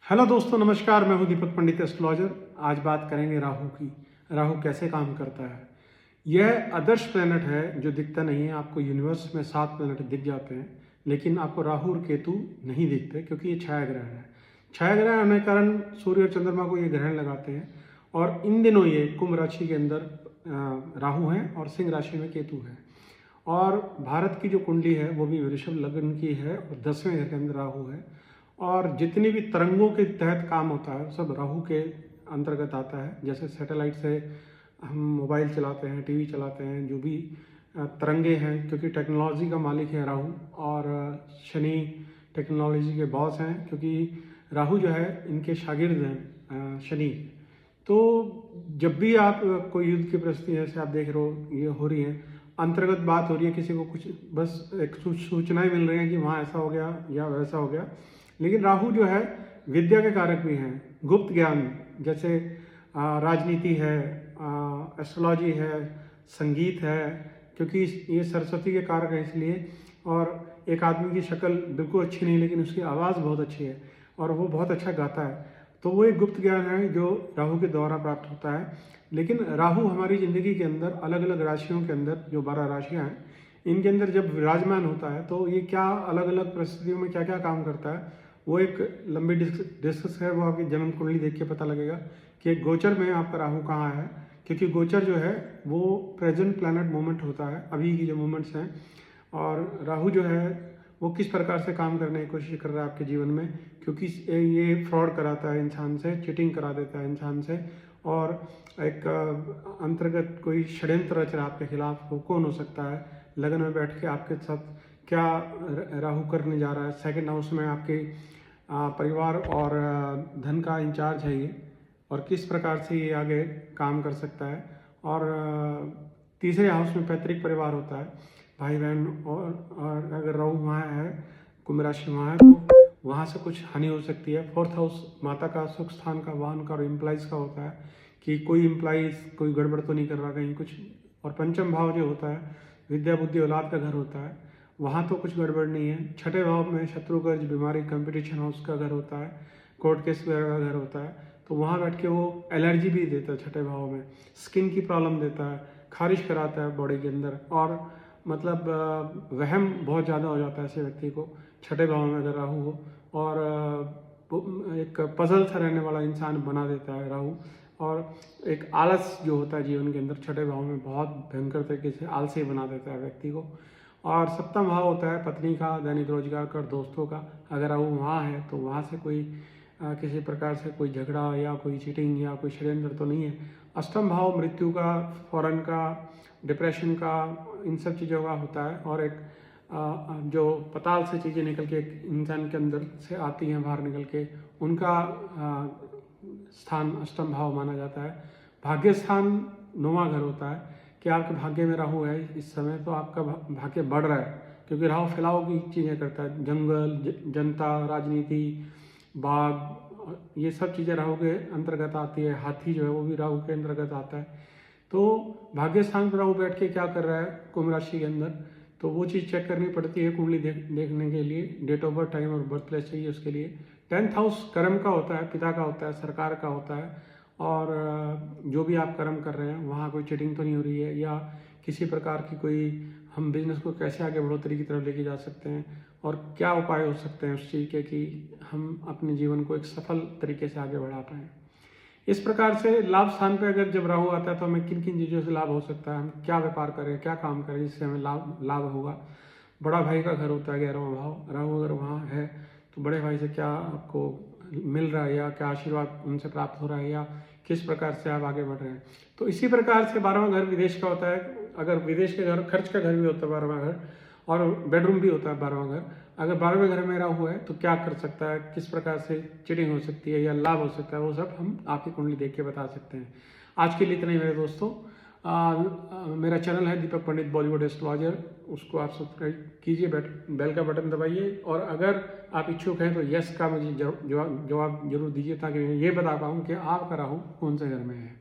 Hello दोस्तों, नमस्कार। मैं हूं दीपक पंडित, एस्ट्रोलॉजर। आज बात करेंगे राहु की। राहु कैसे काम करता है। यह आदर्श प्लेनेट है जो दिखता नहीं है। आपको यूनिवर्स में 7 प्लेनेट दिख जाते हैं, लेकिन आपको राहु और केतु नहीं दिखते क्योंकि ये छाया ग्रह है। छाया ग्रह होने के कारण सूर्य और चंद्रमा को ये ग्रहण लगाते हैं। और इन दिनों ये कुंभ राशि के अंदर राहु है और सिंह राशि में केतु है। और भारत की जो कुंडली है वो भी वृषभ लग्न की है और 10वें घर के अंदर राहु है। और जितनी भी तरंगों के तहत काम होता है सब राहु के अंतर्गत आता है। जैसे सैटेलाइट से हम मोबाइल चलाते हैं, टीवी चलाते हैं, जो भी तरंगे हैं, क्योंकि टेक्नोलॉजी का मालिक है राहु। और शनि टेक्नोलॉजी के बॉस हैं, क्योंकि राहु जो है इनके शागिर्द हैं शनि। तो जब भी आप कोई युद्ध की परिस्थिति जैसे आप देख रहे हो ये हो रही है, अंतर्गत बात हो रही है, किसी को कुछ बस एक सूचनाएं मिल रही हैं कि वहाँ ऐसा हो गया या वैसा हो गया। लेकिन राहु जो है विद्या के कारक भी हैं, गुप्त ज्ञान जैसे राजनीति है, एस्ट्रोलॉजी है, संगीत है, क्योंकि ये सरस्वती के कारक है इसलिए। और एक आदमी की शक्ल बिल्कुल अच्छी नहीं, लेकिन उसकी आवाज़ बहुत अच्छी है और वो बहुत अच्छा गाता है। तो वो एक गुप्त ज्ञान है जो राहु के द्वारा प्राप्त होता है। लेकिन राहु हमारी ज़िंदगी के अंदर अलग अलग राशियों के अंदर, जो 12 राशियाँ हैं, इनके अंदर जब विराजमान होता है तो ये क्या अलग अलग परिस्थितियों में क्या क्या काम करता है, वो एक लंबी डिस्कस है। वो आपकी जन्म कुंडली देख के पता लगेगा कि गोचर में आपका राहु कहाँ है। क्योंकि गोचर जो है वो प्रेजेंट प्लैनेट मूवमेंट होता है, अभी की जो मूवमेंट्स हैं। और राहु जो है वो किस प्रकार से काम करने की कोशिश कर रहा है आपके जीवन में, क्योंकि ये फ्रॉड कराता है इंसान से, चीटिंग करा देता है इंसान से। और एक अंतर्गत कोई षड्यंत्र रच रहा है आपके खिलाफ। वो कौन हो सकता है? लगन में बैठ के आपके साथ क्या राहु करने जा रहा है। सेकंड हाउस में आपके परिवार और धन का इंचार्ज है ये, और किस प्रकार से ये आगे काम कर सकता है। और तीसरे हाउस में पैतृक परिवार होता है, भाई बहन। और अगर राहु वहाँ है, कुंभ राशि वहाँ है, तो वहाँ से कुछ हानि हो सकती है। फोर्थ हाउस माता का, सुख स्थान का, वाहन का और एम्प्लॉइज़ का होता है कि कोई एम्प्लॉइज़ कोई गड़बड़ तो नहीं कर रहा कहीं कुछ। और पंचम भाव जो होता है विद्या बुद्धि औलाद का घर होता है, वहाँ तो कुछ गड़बड़ नहीं है। छठे भाव में शत्रु कर्ज बीमारी कंपटीशन हाउस का घर होता है, कोर्ट केस वगैरह का घर होता है। तो वहाँ बैठ के वो एलर्जी भी देता है छठे भाव में, स्किन की प्रॉब्लम देता है, खारिश कराता है बॉडी के अंदर। और मतलब वहम बहुत ज़्यादा हो जाता है ऐसे व्यक्ति को छठे भाव में अगर राहु हो। और एक पजल सा रहने वाला इंसान बना देता है राहु। और एक आलस जो होता है जीवन के अंदर छठे भाव में बहुत भयंकर तरीके से आलसी बना देता है व्यक्ति को। और सप्तम भाव होता है पत्नी का, दैनिक रोजगार का, दोस्तों का। अगर राहु वहाँ है तो वहाँ से कोई किसी प्रकार से कोई झगड़ा या कोई चीटिंग या कोई षड्यंत्र तो नहीं है। अष्टम भाव मृत्यु का, फॉरेन का, डिप्रेशन का, इन सब चीज़ों का होता है। और एक जो पताल से चीज़ें निकल के एक इंसान के अंदर से आती हैं बाहर निकल के, उनका स्थान अष्टम भाव माना जाता है। भाग्य स्थान 9वां घर होता है कि आपके भाग्य में राहु है इस समय, तो आपका भाग्य बढ़ रहा है। क्योंकि राहु फैलाव की चीज़ें करता है, जंगल, जनता, राजनीति, बाघ, ये सब चीज़ें राहु के अंतर्गत आती है। हाथी जो है वो भी राहु के अंतर्गत आता है। तो भाग्य स्थान पर राहु बैठ के क्या कर रहा है कुंभ राशि के अंदर, तो वो चीज़ चेक करनी पड़ती है कुंडली देखने के लिए। डेट ऑफ बर्थ, टाइम और बर्थ प्लेस चाहिए उसके लिए। 10th हाउस कर्म का होता है, पिता का होता है, सरकार का होता है। और जो भी आप कर्म कर रहे हैं वहाँ कोई चीटिंग तो नहीं हो रही है, या किसी प्रकार की कोई, हम बिजनेस को कैसे आगे बढ़ोतरी की तरफ लेके जा सकते हैं और क्या उपाय हो सकते हैं उस चीज़ के कि हम अपने जीवन को एक सफल तरीके से आगे बढ़ा पाएँ। इस प्रकार से लाभ स्थान पे अगर जब राहु आता है तो हमें किन किन चीज़ों से लाभ हो सकता है, हम क्या व्यापार करें, क्या काम करें जिससे हमें लाभ होगा। बड़ा भाई का घर होता है 11वां भाव, राहु अगर वहाँ है तो बड़े भाई से क्या आपको मिल रहा है, या क्या आशीर्वाद उनसे प्राप्त हो रहा है, या किस प्रकार से आप आगे बढ़ रहे हैं। तो इसी प्रकार से 12वां घर विदेश का होता है। अगर विदेश के घर, खर्च का घर भी होता है 12वां घर, और बेडरूम भी होता है 12वां घर। अगर 12वें घर में राहु है तो क्या कर सकता है, किस प्रकार से चीटिंग हो सकती है या लाभ हो सकता है, वो सब हम आपकी कुंडली देख के बता सकते हैं। आज के लिए इतना ही मेरे दोस्तों। मेरा चैनल है दीपक पंडित बॉलीवुड एस्ट्रोलॉजर, उसको आप सब्सक्राइब कीजिए, बेल का बटन दबाइए। और अगर आप इच्छुक हैं तो यस का मुझे जवाब जरूर दीजिए, ताकि मैं ये बता पाऊँ कि आपका राहु कौन से घर में है।